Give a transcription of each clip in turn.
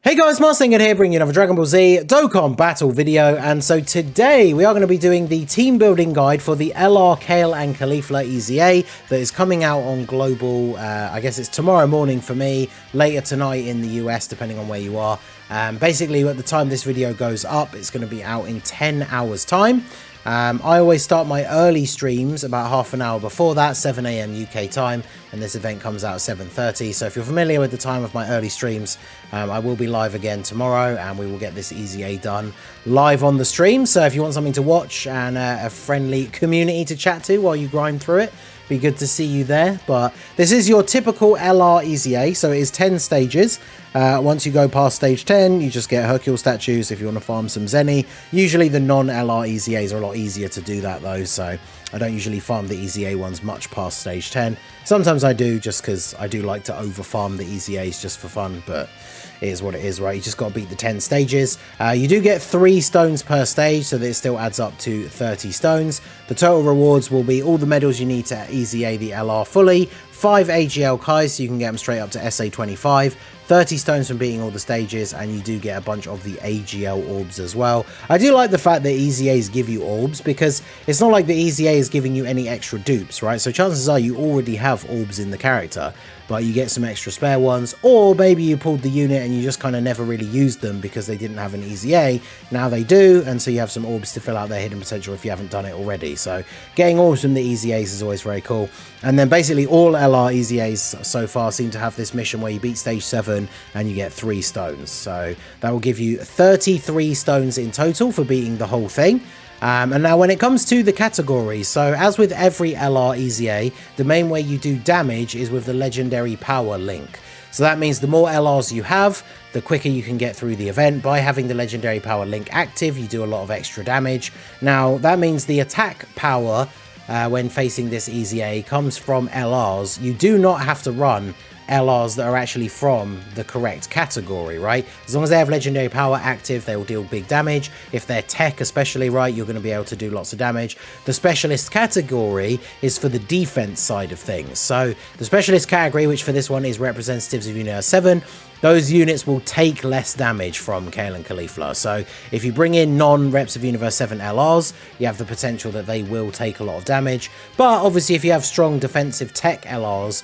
Hey guys, Marsinger here, bringing you another Dragon Ball Z Dokkan battle video, and so today we are going to be doing the team building guide for the LR Kale and Caulifla EZA that is coming out on global, I guess it's tomorrow morning for me, later tonight in the US, depending on where you are. Basically, at the time this video goes up, it's going to be out in 10 hours time. I always start my early streams about half an hour before that, 7 AM UK time, and this event comes out at 7:30. So if you're familiar with the time of my early streams, I will be live again tomorrow, and we will get this EZA done live on the stream. So if you want something to watch and a friendly community to chat to while you grind through it, be good to see you there. But this is your typical LR EZA, so it is 10 stages. Once you go past stage 10, you just get Hercule statues if you want to farm some Zenny. Usually the non-LR EZAs are a lot easier to do that though, so I don't usually farm the EZA ones much past stage 10. Sometimes I do, just because I do like to over-farm the EZAs just for fun, but it is what it is, right? You just got to beat the 10 stages. You do get 3 stones per stage, so that it still adds up to 30 stones. The total rewards will be all the medals you need to EZA the LR fully, 5 AGL Kais, so you can get them straight up to SA25, 30 stones from beating all the stages, and you do get a bunch of the AGL orbs as well. I do like the fact that EZAs give you orbs, because it's not like the EZA is giving you any extra dupes, right? So chances are you already have orbs in the character, but you get some extra spare ones, or maybe you pulled the unit and you just kind of never really used them because they didn't have an EZA. Now they do, and so you have some orbs to fill out their hidden potential if you haven't done it already. So getting orbs from the EZAs is always very cool. And then basically all LR EZAs so far seem to have this mission where you beat stage 7 and you get 3 stones. So that will give you 33 stones in total for beating the whole thing. And now when it comes to the categories, so as with every LR EZA, the main way you do damage is with the legendary power link. So that means the more LRs you have, the quicker you can get through the event. By having the legendary power link active, you do a lot of extra damage. Now that means the attack power when facing this EZA comes from LRs. You do not have to run LRs that are actually from the correct category, right? As long as they have legendary power active, they will deal big damage. If they're tech especially, right, you're going to be able to do lots of damage. The specialist category is for the defense side of things. So the specialist category, which for this one is representatives of Universe 7, those units will take less damage from Kale and Caulifla. So if you bring in non-reps of Universe 7 LRs, you have the potential that they will take a lot of damage. But obviously if you have strong defensive tech LRs,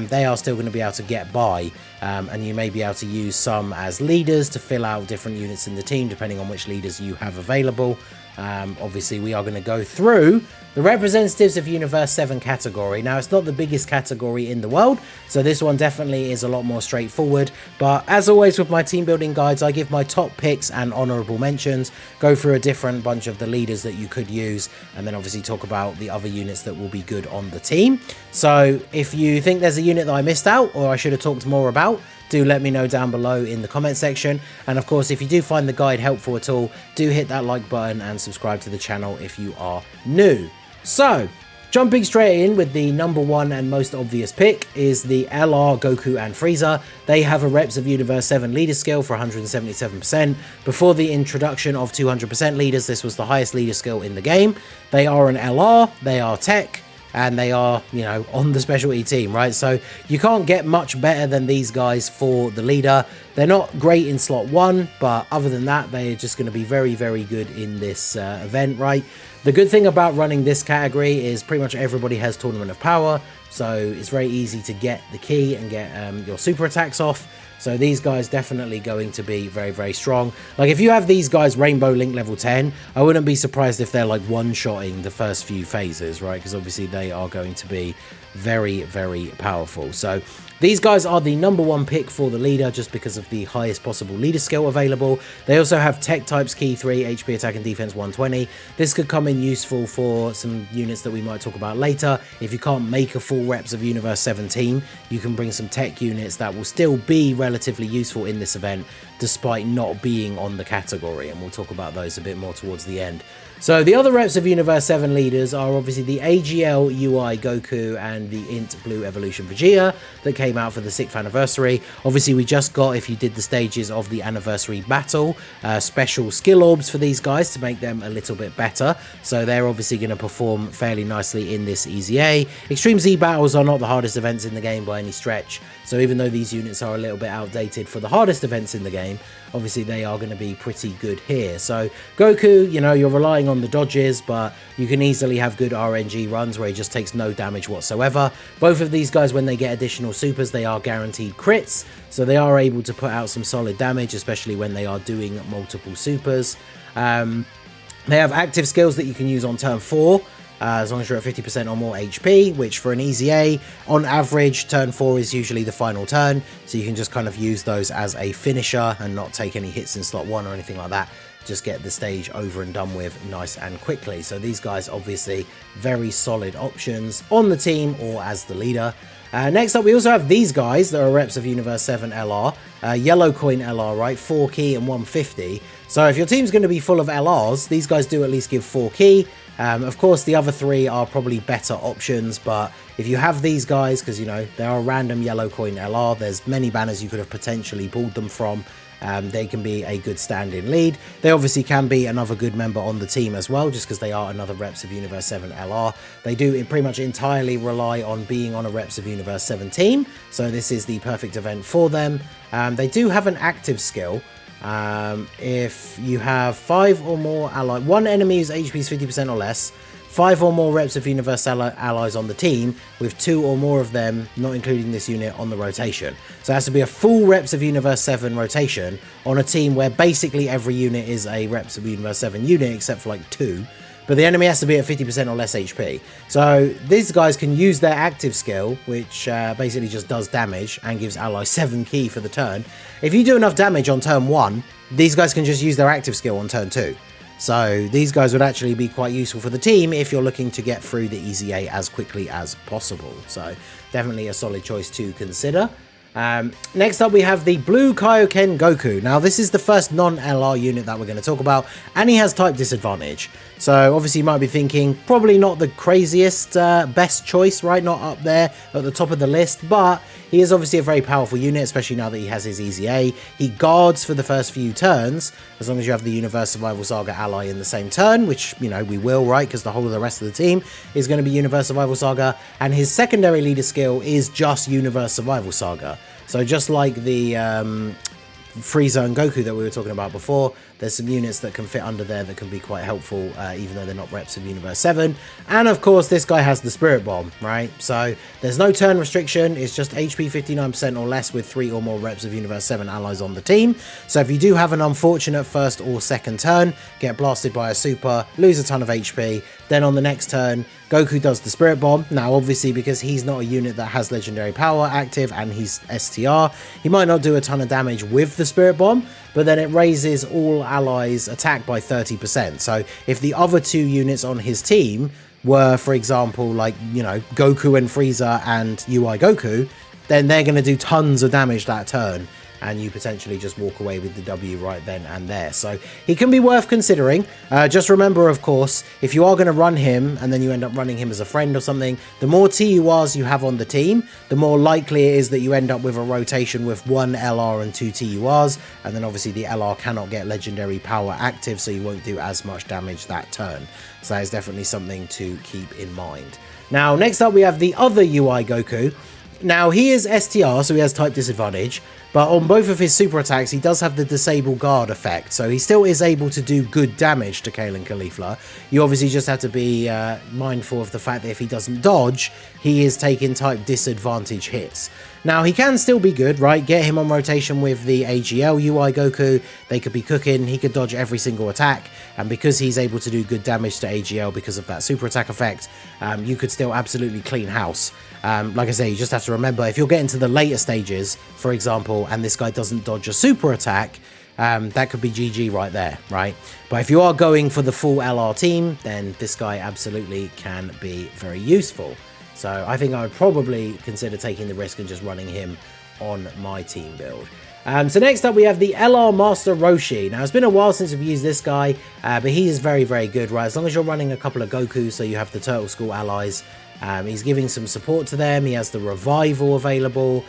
they are still going to be able to get by. And you may be able to use some as leaders to fill out different units in the team, depending on which leaders you have available. Obviously we are going to go through the representatives of Universe 7 category. Now, it's not the biggest category in the world, so this one definitely is a lot more straightforward. But as always with my team building guides, I give my top picks and honorable mentions, go through a different bunch of the leaders that you could use, and then obviously talk about the other units that will be good on the team. So if you think there's a unit that I missed out or I should have talked more about, do let me know down below in the comment section. And of course, if you do find the guide helpful at all, do hit that like button and subscribe to the channel if you are new. So, jumping straight in with the number 1 and most obvious pick is the LR Goku and Frieza. They have a Reps of Universe 7 leader skill for 177%. Before the introduction of 200% leaders, this was the highest leader skill in the game. They are an LR, they are tech, and they are, you know, on the specialty team, right? So you can't get much better than these guys for the leader. They're not great in slot 1, but other than that, they're just going to be very, very good in this event, right? The good thing about running this category is pretty much everybody has Tournament of Power, so it's very easy to get the key and get your super attacks off. So these guys definitely going to be very, very strong. Like if you have these guys Rainbow Link level 10, I wouldn't be surprised if they're like one-shotting the first few phases, right? Because obviously they are going to be very, very powerful. So these guys are the number 1 pick for the leader just because of the highest possible leader skill available. They also have tech types key 3, HP attack and defense 120. This could come in useful for some units that we might talk about later. If you can't make a full Reps of Universe 7 team, you can bring some tech units that will still be relatively useful in this event despite not being on the category, and we'll talk about those a bit more towards the end. So the other reps of Universe 7 leaders are obviously the AGL UI Goku and the Int Blue Evolution Vegeta that came out for the 6th anniversary. Obviously we just got, if you did the stages of the anniversary battle, special skill orbs for these guys to make them a little bit better. So they're obviously going to perform fairly nicely in this EZA. Extreme Z battles are not the hardest events in the game by any stretch. So even though these units are a little bit outdated for the hardest events in the game, obviously they are going to be pretty good here. So Goku, you know, you're relying on the dodges, but you can easily have good RNG runs where he just takes no damage whatsoever. Both of these guys, when they get additional supers, they are guaranteed crits, so they are able to put out some solid damage, especially when they are doing multiple supers. They have active skills that you can use on turn 4, as long as you're at 50% or more HP, which for an EZA, on average, turn 4 is usually the final turn, so you can just kind of use those as a finisher and not take any hits in slot 1 or anything like that. Just get the stage over and done with nice and quickly. So these guys obviously very solid options on the team or as the leader. Next up, we also have these guys that are reps of Universe 7 LR, yellow coin LR, right, 4 key and 150. So if your team's going to be full of LRs, these guys do at least give 4 key. Of course, the other 3 are probably better options, but if you have these guys, because, you know, they are random yellow coin LR, there's many banners you could have potentially pulled them from. They can be a good stand-in lead. They obviously can be another good member on the team as well, just because they are another reps of Universe 7 LR. They do pretty much entirely rely on being on a reps of Universe 7 team, so this is the perfect event for them. They do have an active skill. If you have 5 or more allies, one enemy whose HP is 50% or less, 5 or more reps of Universe allies on the team, with 2 or more of them, not including this unit, on the rotation. So it has to be a full reps of Universe 7 rotation on a team where basically every unit is a reps of Universe 7 unit, except for like 2. But the enemy has to be at 50% or less HP. So these guys can use their active skill, which basically just does damage and gives allies 7 key for the turn. If you do enough damage on turn 1, these guys can just use their active skill on turn 2. So these guys would actually be quite useful for the team if you're looking to get through the EZA as quickly as possible. So definitely a solid choice to consider. Next up, we have the Blue Kaioken Goku. Now, this is the first non-LR unit that we're going to talk about, and he has type disadvantage. So obviously you might be thinking, probably not the craziest best choice, right? Not up there at the top of the list, but he is obviously a very powerful unit, especially now that he has his EZA. He guards for the first few turns, as long as you have the Universe Survival Saga ally in the same turn, which, you know, we will, right? Because the whole of the rest of the team is going to be Universe Survival Saga, and his secondary leader skill is just Universe Survival Saga. So just like the Frieza and Goku that we were talking about before, there's some units that can fit under there that can be quite helpful, even though they're not reps of Universe 7. And of course, this guy has the Spirit Bomb, right? So there's no turn restriction. It's just HP 59% or less with 3 or more reps of Universe 7 allies on the team. So if you do have an unfortunate first or second turn, get blasted by a super, lose a ton of HP, then on the next turn, Goku does the Spirit Bomb. Now, obviously, because he's not a unit that has Legendary Power active and he's STR, he might not do a ton of damage with the Spirit Bomb, but then it raises all allies' attack by 30%. So if the other 2 units on his team were, for example, like, you know, Goku and Frieza and UI Goku, then they're going to do tons of damage that turn, and you potentially just walk away with the W right then and there. So he can be worth considering. Just remember, of course, if you are going to run him and then you end up running him as a friend or something, the more TURs you have on the team, the more likely it is that you end up with a rotation with 1 LR and 2 TURs, and then obviously the LR cannot get legendary power active, so you won't do as much damage that turn. So that is definitely something to keep in mind. Now, next up we have the other UI Goku. Now, he is STR, so he has type disadvantage, but on both of his super attacks, he does have the disable guard effect, so he still is able to do good damage to KALE and CAULIFLA. You obviously just have to be mindful of the fact that if he doesn't dodge, he is taking type disadvantage hits. Now, he can still be good, right? Get him on rotation with the AGL UI Goku, they could be cooking, he could dodge every single attack, and because he's able to do good damage to AGL because of that super attack effect, you could still absolutely clean house. Like I say, you just have to remember, if you're getting to the later stages, for example, and this guy doesn't dodge a super attack, that could be GG right there, right? But if you are going for the full LR team, then this guy absolutely can be very useful. So I think I would probably consider taking the risk and just running him on my team build. So next up we have the LR Master Roshi. Now it's been a while since we've used this guy, but he is very, very good, right? As long as you're running a couple of Gokus, so you have the Turtle School allies, he's giving some support to them. He has the revival available.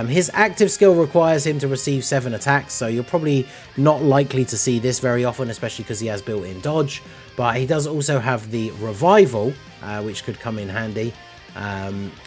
His active skill requires him to receive 7 attacks, so you're probably not likely to see this very often, especially because he has built-in dodge. But he does also have the revival, which could come in handy.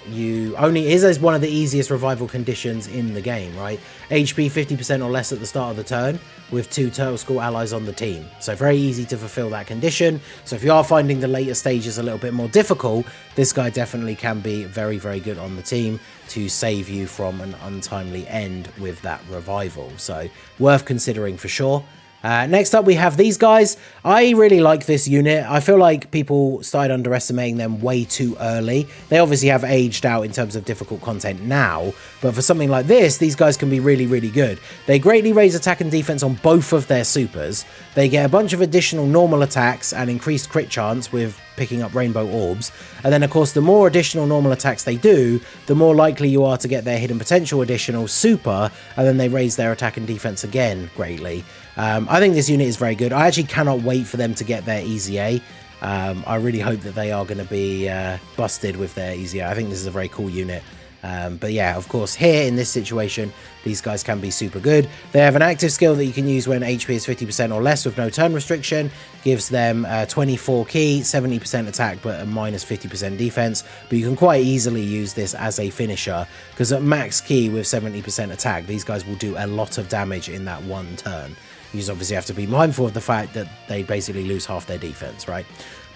His is one of the easiest revival conditions in the game, right? HP 50% or less at the start of the turn with 2 Turtle School allies on the team. So very easy to fulfill that condition. So if you are finding the later stages a little bit more difficult, this guy definitely can be very, very good on the team to save you from an untimely end with that revival. So worth considering for sure. Next up we have these guys. I really like this unit. I feel like people started underestimating them way too early. They obviously have aged out in terms of difficult content now, but for something like this, these guys can be really, really good. They greatly raise attack and defense on both of their supers. They get a bunch of additional normal attacks and increased crit chance with picking up rainbow orbs, and then of course the more additional normal attacks they do, the more likely you are to get their hidden potential additional super, and then they raise their attack and defense again greatly. I think this unit is very good. I actually cannot wait for them to get their EZA. I really hope that they are going to be busted with their EZA. I think this is a very cool unit. But yeah, of course, here in this situation, these guys can be super good. They have an active skill that you can use when HP is 50% or less with no turn restriction. Gives them 24 key, 70% attack, but a minus 50% defense. But you can quite easily use this as a finisher, because at max key with 70% attack, these guys will do a lot of damage in that one turn. You just obviously have to be mindful of the fact that they basically lose half their defense, right?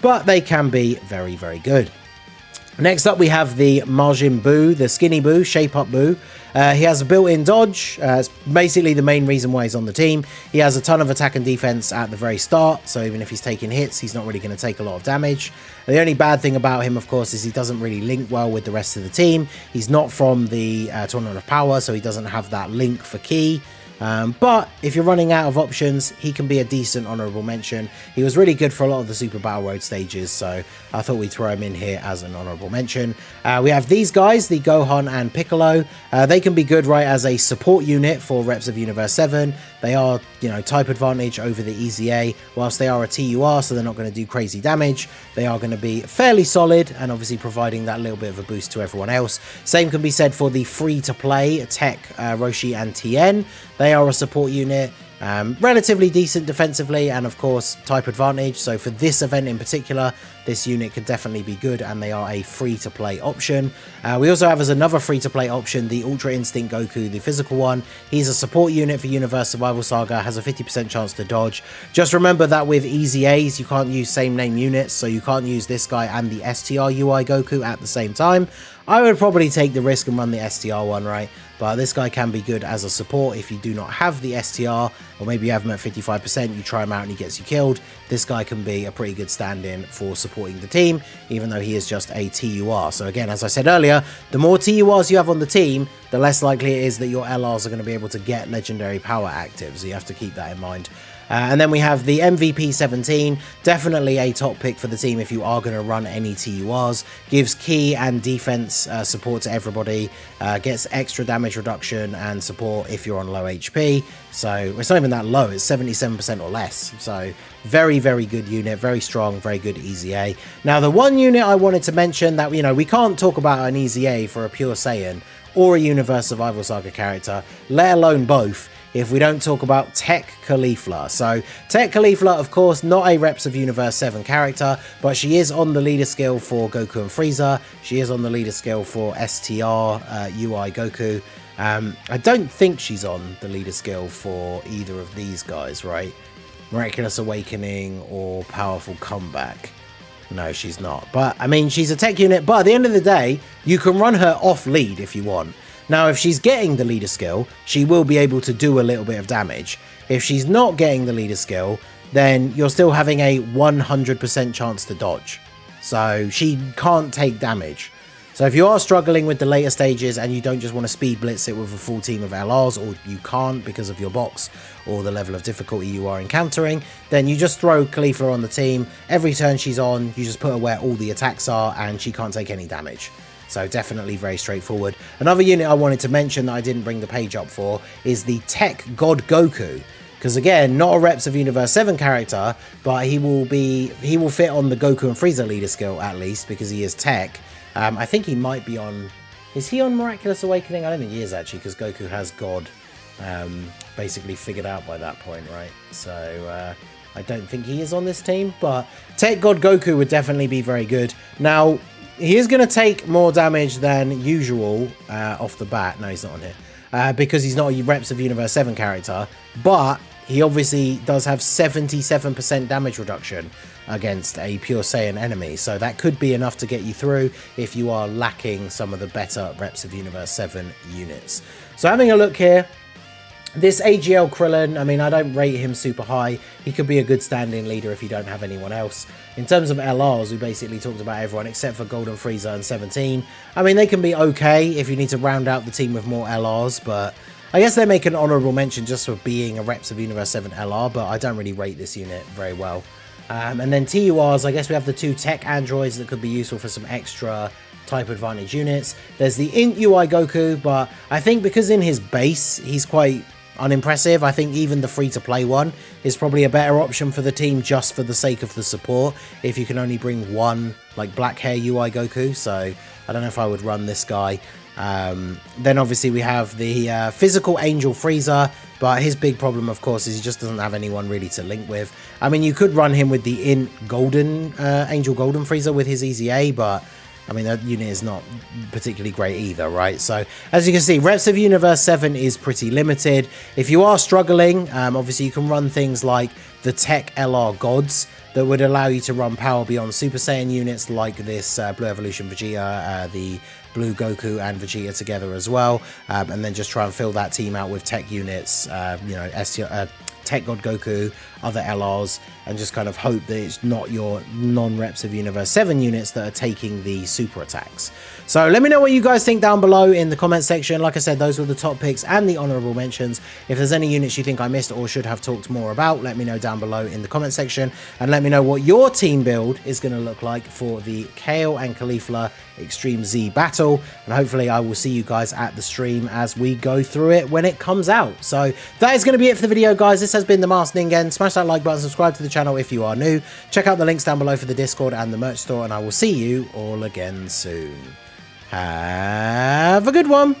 But they can be very, very good. Next up, we have the Majin Buu, the Skinny Buu, Shape Up Buu. He has a built-in dodge. It's basically the main reason why he's on the team. He has a ton of attack and defense at the very start, so even if he's taking hits, he's not really going to take a lot of damage. The only bad thing about him, of course, is he doesn't really link well with the rest of the team. He's not from the Tournament of Power, so he doesn't have that link for key. But if you're running out of options, he can be a decent honourable mention. He was really good for a lot of the Super Battle Road stages, so I thought we'd throw him in here as an honourable mention. We have these guys, the Gohan and Piccolo. They can be good, right, as a support unit for Reps of Universe 7. They are, you know, type advantage over the EZA. Whilst they are a TUR, so they're not going to do crazy damage, they are going to be fairly solid and obviously providing that little bit of a boost to everyone else. Same can be said for the free-to-play Tech, Roshi and Tien. They are a support unit, relatively decent defensively, and of course type advantage. So for this event in particular, this unit can definitely be good, and they are a free-to-play option. We also have as another free-to-play option the Ultra Instinct Goku, the physical one. He's a support unit for Universe Survival Saga, has a 50% chance to dodge. Just remember that with EZAs, you can't use same name units, so you can't use this guy and the STR UI Goku at the same time. I would probably take the risk and run the STR one, right? But this guy can be good as a support if you do not have the STR, or maybe you have him at 55%, you try him out and he gets you killed. This guy can be a pretty good stand-in for supporting the team, even though he is just a TUR. So again, as I said earlier, the more TURs you have on the team, the less likely it is that your LRs are going to be able to get legendary power active, so you have to keep that in mind. And then we have the MVP 17, definitely a top pick for the team if you are going to run any TURs. Gives key and defense support to everybody, gets extra damage reduction and support if you're on low HP. So it's not even that low, it's 77% or less. So very, very good unit, very strong, very good EZA. Now the one unit I wanted to mention that, you know, we can't talk about an EZA for a Pure Saiyan or a Universe Survival Saga character, let alone both, if we don't talk about Tech KAULIFLA. So Tech KAULIFLA, of course, not a Reps of Universe 7 character, but she is on the leader skill for Goku and Frieza. She is on the leader skill for STR UI Goku. I don't think she's on the leader skill for either of these guys, right? Miraculous Awakening or Powerful Comeback. No, she's not. But, I mean, she's a tech unit, but at the end of the day, you can run her off lead if you want. Now, if she's getting the leader skill, she will be able to do a little bit of damage. If she's not getting the leader skill, then you're still having a 100% chance to dodge. So she can't take damage. So if you are struggling with the later stages and you don't just want to speed blitz it with a full team of LRs, or you can't because of your box or the level of difficulty you are encountering, then you just throw KAULIFLA on the team. Every turn she's on, you just put her where all the attacks are and she can't take any damage. So definitely very straightforward. Another unit I wanted to mention that I didn't bring the page up for is the Tech God Goku. Because again, not a Reps of Universe 7 character, but he will fit on the Goku and Frieza leader skill at least, because he is Tech. I think he might be on... Is he on Miraculous Awakening? I don't think he is actually, because Goku has God basically figured out by that point, right? So I don't think he is on this team, but Tech God Goku would definitely be very good. Now, he is going to take more damage than usual off the bat. No, he's not on here. Because he's not a Reps of Universe 7 character, but he obviously does have 77% damage reduction against a Pure Saiyan enemy, so that could be enough to get you through if you are lacking some of the better Reps of Universe 7 units. So having a look here, this AGL Krillin, I mean, I don't rate him super high. He could be a good stand-in leader if you don't have anyone else. In terms of LRs, we basically talked about everyone except for Golden Frieza and 17. I mean, they can be okay if you need to round out the team with more LRs, but I guess they make an honourable mention just for being a Reps of Universe 7 LR, but I don't really rate this unit very well. And then TURs, I guess we have the 2 tech androids that could be useful for some extra type advantage units. There's the Int UI Goku, but I think because in his base, he's quite unimpressive. I think even the free-to-play one is probably a better option for the team just for the sake of the support, if you can only bring one, like, black hair UI Goku, so I don't know if I would run this guy. Then obviously we have the physical Angel Frieza, but his big problem, of course, is he just doesn't have anyone really to link with. I mean, you could run him with the Int Golden, Angel Golden Frieza with his EZA, but I mean, that unit is not particularly great either, right? So, as you can see, Reps of Universe 7 is pretty limited. If you are struggling, obviously you can run things like the Tech LR Gods that would allow you to run Power Beyond Super Saiyan units like this Blue Evolution Vegeta, the Blue Goku and Vegeta together as well, and then just try and fill that team out with Tech units, you know, Tech God Goku, other LRs, and just kind of hope that it's not your non-Reps of Universe 7 units that are taking the super attacks. So let me know what you guys think down below in the comment section. Like I said, those were the top picks and the honourable mentions. If there's any units you think I missed or should have talked more about, let me know down below in the comment section, and let me know what your team build is going to look like for the Kale and Caulifla Extreme Z battle, and hopefully I will see you guys at the stream as we go through it when it comes out. So that is going to be it for the video, guys. This has been the Masked Ningen. Smash that like button, subscribe to the channel if you are new, check out the links down below for the Discord and the merch store, and I will see you all again soon. Have a good one.